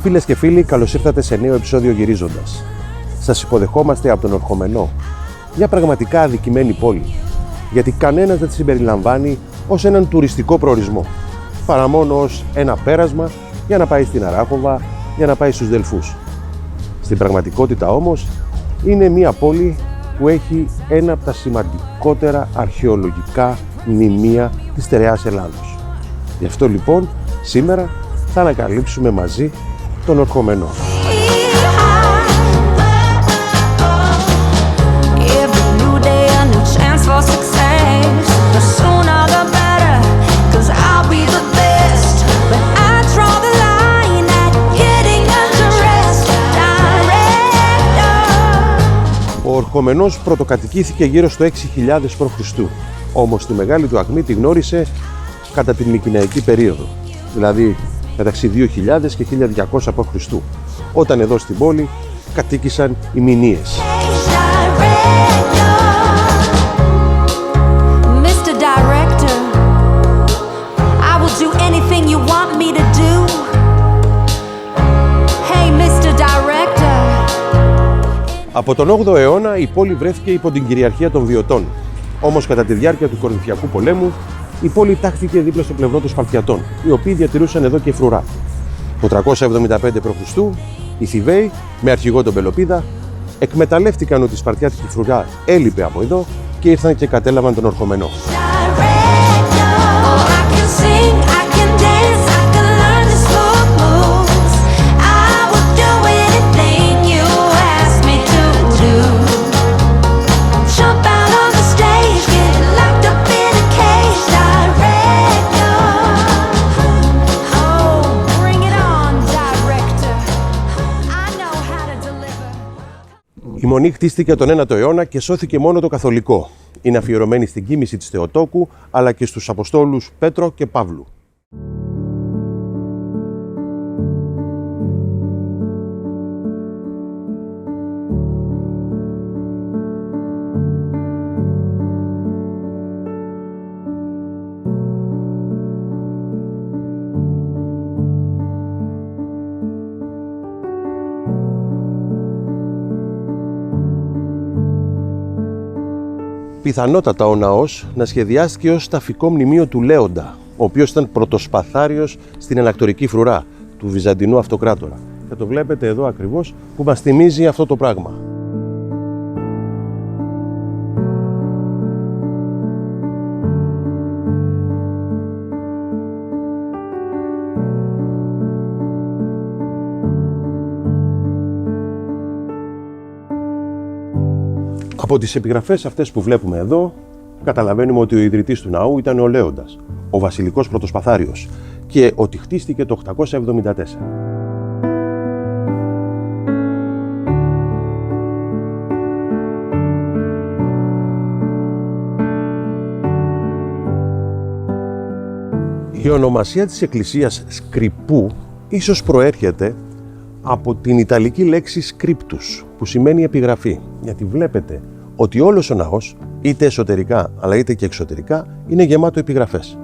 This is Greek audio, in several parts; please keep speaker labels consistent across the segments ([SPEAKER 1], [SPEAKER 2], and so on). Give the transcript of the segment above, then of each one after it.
[SPEAKER 1] Φίλες και φίλοι, καλώς ήρθατε σε νέο επεισόδιο Γυρίζοντας. Σας υποδεχόμαστε από τον Ορχομενό, μια πραγματικά αδικημένη πόλη, γιατί κανένας δεν τη συμπεριλαμβάνει ως έναν τουριστικό προορισμό, παρά μόνο ως ένα πέρασμα για να πάει στην Αράχοβα, για να πάει στους Δελφούς. Στην πραγματικότητα όμως, είναι μια πόλη που έχει ένα από τα σημαντικότερα αρχαιολογικά μνημεία της στερεάς Ελλάδος. Γι' αυτό λοιπόν, σήμερα θα ανακαλύψουμε μαζί τον Ορχομενό. Ο Ορχομενός πρωτοκατοικήθηκε γύρω στο 6.000 π.Χ. Όμως τη μεγάλη του ακμή τη γνώρισε κατά την Μικηναϊκή περίοδο, δηλαδή μεταξύ 2.000 και 1.200 π.Χ., όταν εδώ στην πόλη κατοίκησαν οι Μηνίες. Από τον 8ο αιώνα η πόλη βρέθηκε υπό την κυριαρχία των Βιωτών. Όμως κατά τη διάρκεια του Κορινθιακού πολέμου η πόλη τάχθηκε δίπλα στο πλευρό των Σπαρτιατών, οι οποίοι διατηρούσαν εδώ και φρουρά. Το 375 π.Χ. οι Θηβαίοι, με αρχηγό τον Πελοπίδα, εκμεταλλεύτηκαν ότι η Σπαρτιάτικη φρουρά έλειπε από εδώ και ήρθαν και κατέλαβαν τον Ορχομενό. Η μονή χτίστηκε τον 9ο αιώνα και σώθηκε μόνο το καθολικό. Είναι αφιερωμένη στην κοίμηση της Θεοτόκου, αλλά και στους Αποστόλους Πέτρο και Παύλου. Πιθανότατα ο ναός να σχεδιάστηκε ως ταφικό μνημείο του Λέοντα, ο οποίος ήταν πρωτοσπαθάριος στην ενακτορική φρουρά του Βυζαντινού Αυτοκράτορα. Και το βλέπετε εδώ ακριβώς που μας θυμίζει αυτό το πράγμα. Από τις επιγραφές αυτές που βλέπουμε εδώ, καταλαβαίνουμε ότι ο ιδρυτής του ναού ήταν ο Λέοντας, ο βασιλικός πρωτοσπαθάριος, και ότι χτίστηκε το 874. Η ονομασία της εκκλησίας Σκρυπού ίσως προέρχεται από την ιταλική λέξη scriptus, που σημαίνει επιγραφή, γιατί βλέπετε ότι όλος ο ναός, είτε εσωτερικά αλλά είτε και εξωτερικά, είναι γεμάτο επιγραφές.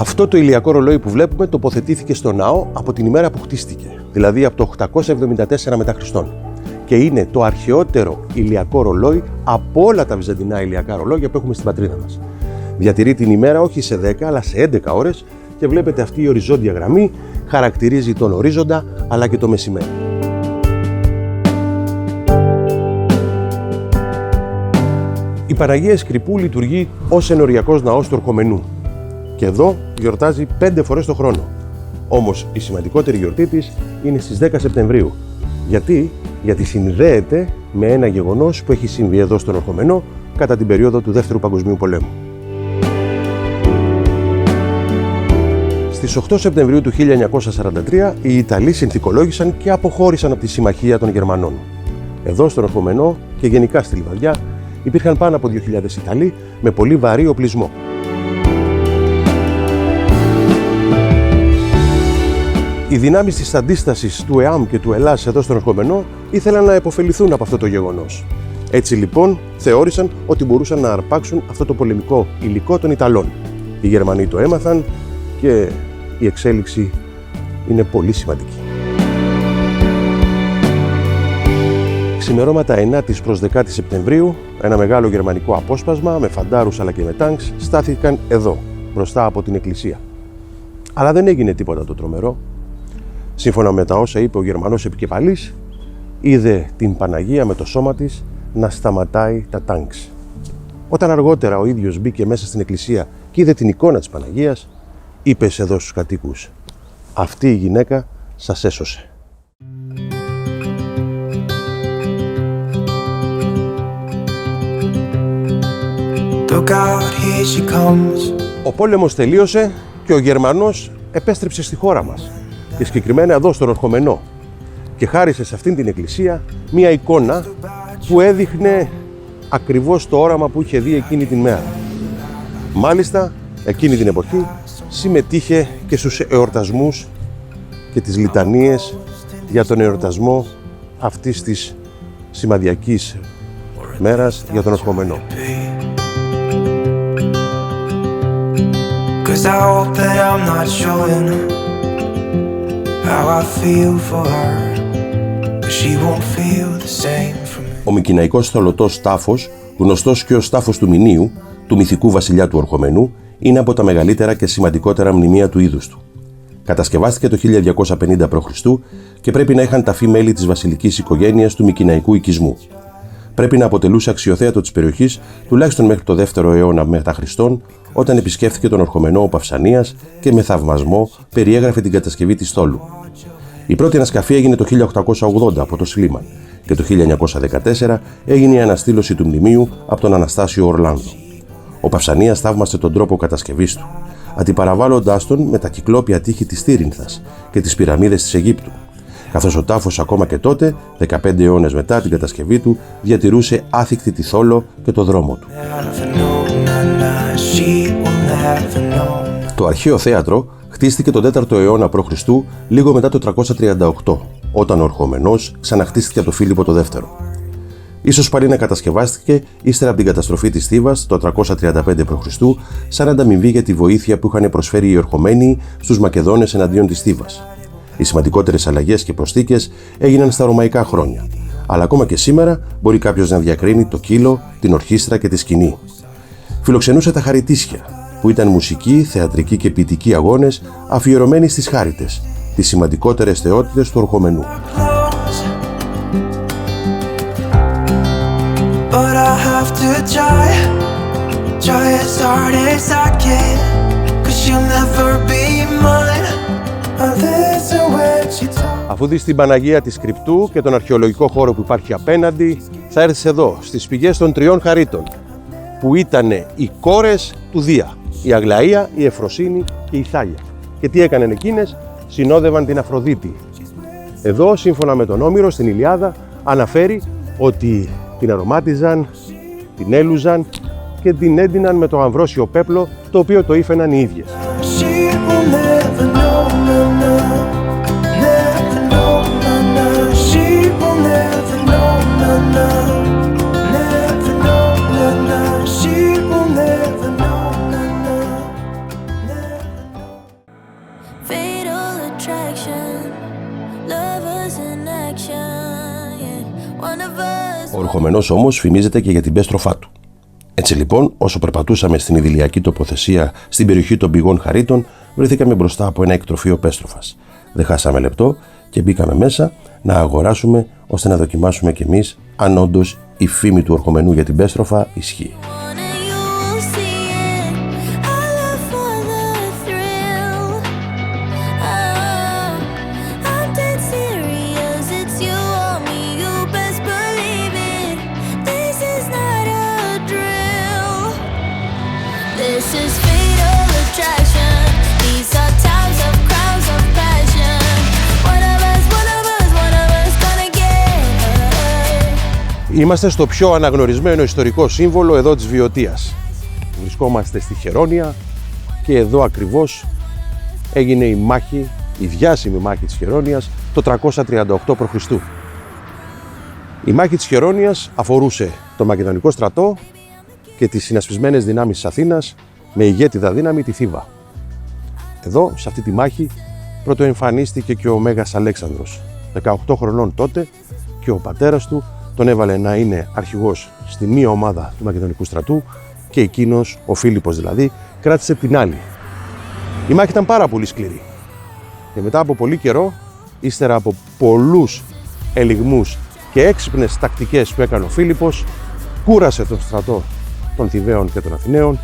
[SPEAKER 1] Αυτό το ηλιακό ρολόι που βλέπουμε τοποθετήθηκε στο ναό από την ημέρα που χτίστηκε, δηλαδή από το 874 μετά Χριστόν. Και είναι το αρχαιότερο ηλιακό ρολόι από όλα τα βυζαντινά ηλιακά ρολόγια που έχουμε στην πατρίδα μας. Διατηρεί την ημέρα όχι σε 10 αλλά σε 11 ώρες και βλέπετε αυτή η οριζόντια γραμμή χαρακτηρίζει τον ορίζοντα αλλά και το μεσημέρι. Η Παναγία Σκρυπού λειτουργεί ως ενοριακός ναός του Ορχομενού και εδώ γιορτάζει 5 φορές το χρόνο. Όμως η σημαντικότερη γιορτή της είναι στις 10 Σεπτεμβρίου. Γιατί συνδέεται με ένα γεγονός που έχει συμβεί εδώ στον Ορχομενό κατά την περίοδο του Δεύτερου Παγκοσμίου Πολέμου. Στις 8 Σεπτεμβρίου του 1943 οι Ιταλοί συνθηκολόγησαν και αποχώρησαν από τη συμμαχία των Γερμανών. Εδώ στον Ορχομενό και γενικά στη Λιβαδιά υπήρχαν πάνω από 2.000 Ιταλοί με πολύ βαρύ οπλισμό. Οι δυνάμεις της αντίστασης του ΕΑΜ και του ΕΛΑΣ εδώ στον Ορχομενό ήθελαν να επωφεληθούν από αυτό το γεγονός. Έτσι λοιπόν θεώρησαν ότι μπορούσαν να αρπάξουν αυτό το πολεμικό υλικό των Ιταλών. Οι Γερμανοί το έμαθαν και η εξέλιξη είναι πολύ σημαντική. Ξημερώματα 9ης προς 10ης Σεπτεμβρίου, ένα μεγάλο γερμανικό απόσπασμα με φαντάρους αλλά και με τάγκς στάθηκαν εδώ, μπροστά από την εκκλησία. Αλλά δεν έγινε τίποτα το τρομερό. Σύμφωνα με τα όσα είπε ο Γερμανός επικεφαλής, είδε την Παναγία με το σώμα της να σταματάει τα τάγκς. Όταν αργότερα ο ίδιος μπήκε μέσα στην εκκλησία και είδε την εικόνα της Παναγίας, είπε εδώ στους κατοίκους: «Αυτή η γυναίκα σας έσωσε». Ο πόλεμος τελείωσε και ο Γερμανός επέστρεψε στη χώρα μας και συγκεκριμένα εδώ στον Ορχομενό και χάρισε σε αυτήν την εκκλησία μία εικόνα που έδειχνε ακριβώς το όραμα που είχε δει εκείνη την μέρα. Μάλιστα, εκείνη την εποχή συμμετείχε και στους εορτασμούς και τις λιτανίες για τον εορτασμό αυτής της σημαδιακής μέρας για τον Ορχομενό. Ο Μικηναϊκός θολωτός τάφος, γνωστός και ως τάφος του Μηνίου, του μυθικού βασιλιά του Ορχομενού, είναι από τα μεγαλύτερα και σημαντικότερα μνημεία του είδους του. Κατασκευάστηκε το 1250 π.Χ. και πρέπει να είχαν ταφεί μέλη της βασιλικής οικογένειας του Μικηναϊκού οικισμού. Πρέπει να αποτελούσε αξιοθέατο της περιοχής τουλάχιστον μέχρι το 2ο αιώνα μετά Χριστόν, όταν επισκέφθηκε τον Ορχομενό ο Παυσανίας και με θαυμασμό περιέγραφε την κατασκευή της στόλου. Η πρώτη ανασκαφή έγινε το 1880 από το Σλίμαν και το 1914 έγινε η αναστήλωση του μνημείου από τον Αναστάσιο Ορλάνδο. Ο Παυσανίας θαύμασε τον τρόπο κατασκευής του, αντιπαραβάλλοντάς τον με τα κυκλόπια τείχη της Τύρινθας και τις πυραμίδες της Αιγύπτου, καθώς ο τάφος ακόμα και τότε, 15 αιώνες μετά την κατασκευή του, διατηρούσε άθικτη τη θόλο και το δρόμο του. Το αρχαίο θέατρο χτίστηκε τον 4ο αιώνα π.Χ. λίγο μετά το 338, όταν ο Ορχομενός ξαναχτίστηκε από τον Φίλιππο το δεύτερο. Ίσως πάλι να κατασκευάστηκε ύστερα από την καταστροφή της Θήβας το 335 π.Χ. σαν ανταμοιβή για τη βοήθεια που είχαν προσφέρει οι Ορχομένοι στους Μακεδόνες εναντίον της Θήβας. Οι σημαντικότερες αλλαγές και προσθήκες έγιναν στα ρωμαϊκά χρόνια, αλλά ακόμα και σήμερα μπορεί κάποιος να διακρίνει το κύλο, την ορχήστρα και τη σκηνή. Φιλοξενούσε τα Χαριτίσια, που ήταν μουσικοί, θεατρικοί και ποιητικοί αγώνες αφιερωμένοι στις Χάριτες, τις σημαντικότερες θεότητες του Ορχομενού. Αφού δεις την Παναγία της Κρυπτού και τον αρχαιολογικό χώρο που υπάρχει απέναντι, θα έρθεις εδώ, στις πηγές των τριών Χαρίτων, που ήταν οι κόρες του Δία, η Αγλαία, η Εφροσύνη και η Θάλια. Και τι έκαναν εκείνες? Συνόδευαν την Αφροδίτη. Εδώ, σύμφωνα με τον Όμηρο, στην Ηλιάδα, αναφέρει ότι την αρωμάτιζαν, την έλουζαν και την έντυναν με το αμβρόσιο πέπλο, το οποίο το ήφαιναν οι ίδιες. Ο Ορχομενός όμως φημίζεται και για την πέστροφά του. Έτσι λοιπόν, όσο περπατούσαμε στην ιδηλιακή τοποθεσία στην περιοχή των πηγών Χαρίτων, βρεθήκαμε μπροστά από ένα εκτροφείο πέστροφας. Δεν χάσαμε λεπτό και μπήκαμε μέσα να αγοράσουμε, ώστε να δοκιμάσουμε κι εμείς αν όντως η φήμη του Ορχομενού για την πέστροφα ισχύει.
[SPEAKER 2] This is fatal attraction. These are times
[SPEAKER 1] Είμαστε στο πιο αναγνωρισμένο ιστορικό σύμβολο εδώ της Βιωτίας. Βρισκόμαστε στη Χερώνια και εδώ ακριβώς έγινε η μάχη, η διάσημη μάχη της Χερώνιας το 338 π.Χ. Η μάχη της Χερώνιας αφορούσε τον Μακεδονικό στρατό και τις συνασπισμένες δυνάμεις της Αθήνας με ηγέτιδα δύναμη τη Θήβα. Εδώ, σε αυτή τη μάχη, πρωτοεμφανίστηκε και ο Μέγας Αλέξανδρος, 18 χρονών τότε, και ο πατέρας του τον έβαλε να είναι αρχηγός στη μία ομάδα του Μακεδονικού στρατού και εκείνος, ο Φίλιππος δηλαδή, κράτησε την άλλη. Η μάχη ήταν πάρα πολύ σκληρή και μετά από πολύ καιρό, ύστερα από πολλούς ελιγμούς και έξυπνες τακτικές που έκανε ο Φίλιππος, κούρασε τον στρατό των Θηβαίων και των Αθηναίων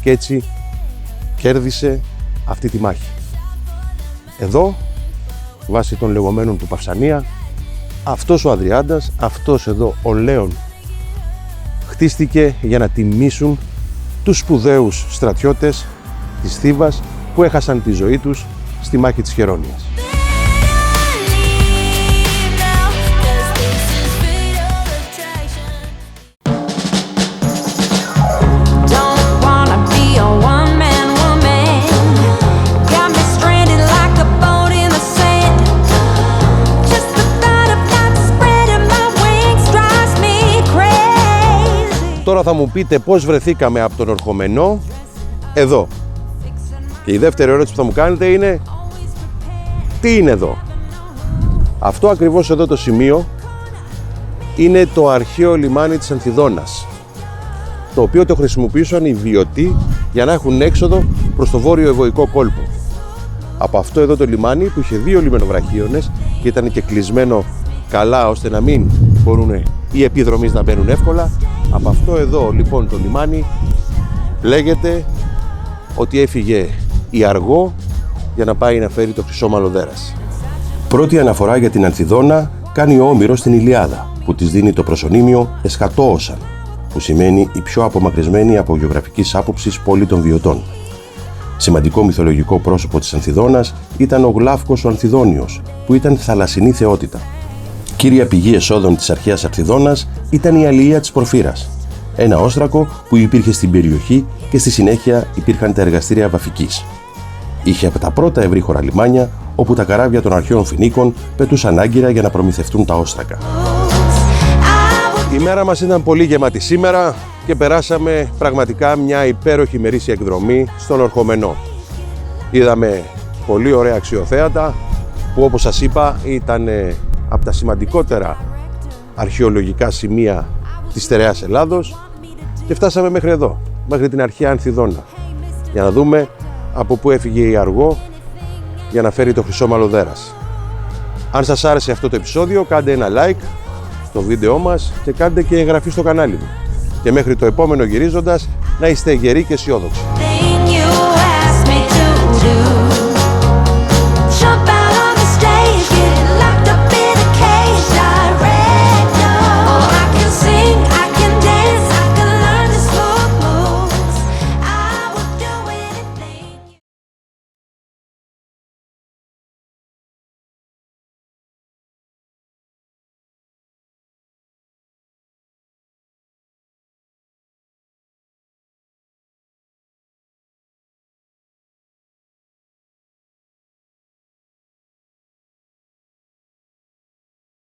[SPEAKER 1] και έτσι κέρδισε αυτή τη μάχη. Εδώ, βάσει των λεγόμενων του Παυσανία, αυτός ο Αδριάντας, αυτός εδώ ο Λέων, χτίστηκε για να τιμήσουν τους σπουδαίους στρατιώτες της Θήβας που έχασαν τη ζωή τους στη μάχη της Χερώνιας. Τώρα θα μου πείτε πώς βρεθήκαμε από τον Ορχομενό εδώ. Και η δεύτερη ερώτηση που θα μου κάνετε είναι τι είναι εδώ. Αυτό ακριβώς εδώ το σημείο είναι το αρχαίο λιμάνι της Ανθιδώνας, το οποίο το χρησιμοποιούσαν οι Βιωτοί για να έχουν έξοδο προς το βόρειο Ευωικό κόλπο. Από αυτό εδώ το λιμάνι που είχε 2 λιμενοβραχίονες και ήταν και κλεισμένο καλά ώστε να μην μπορούν οι επιδρομείς να μπαίνουν εύκολα, από αυτό εδώ λοιπόν το λιμάνι λέγεται ότι έφυγε η Αργό για να πάει να φέρει το Χρυσόμαλο Δέρας. Πρώτη αναφορά για την Ανθιδώνα κάνει ο Όμηρος στην Ιλιάδα, που της δίνει το προσωνύμιο Εσκατόωσαν, που σημαίνει η πιο απομακρυσμένη από γεωγραφικής άποψης πόλη των Βιωτών. Σημαντικό μυθολογικό πρόσωπο της Ανθιδώνας ήταν ο Γλάφκος ο Ανθιδόνιος, που ήταν θαλασσινή θεότητα. Κύρια πηγή εσόδων της αρχαίας Ανθιδώνας ήταν η αλληλεία της Πορφύρας, ένα όστρακο που υπήρχε στην περιοχή και στη συνέχεια υπήρχαν τα εργαστήρια βαφικής. Είχε από τα πρώτα ευρύχωρα λιμάνια όπου τα καράβια των αρχαίων Φινίκων πετούσαν άγκυρα για να προμηθευτούν τα όστρακα. Η μέρα μας ήταν πολύ γεμάτη σήμερα και περάσαμε πραγματικά μια υπέροχη ημερήσια εκδρομή στον Ορχομενό. Είδαμε πολύ ωραία αξιοθέατα που, όπως σας είπα, ήταν από τα σημαντικότερα αρχαιολογικά σημεία της στερεάς Ελλάδος και φτάσαμε μέχρι εδώ, μέχρι την αρχαία Ανθιδώνα, για να δούμε από πού έφυγε η Αργό για να φέρει το Χρυσόμαλο Δέρας. Αν σας άρεσε αυτό το επεισόδιο, κάντε ένα like στο βίντεό μας και κάντε και εγγραφή στο κανάλι μου. Και μέχρι το επόμενο γυρίζοντας, να είστε γεροί και αισιόδοξοι.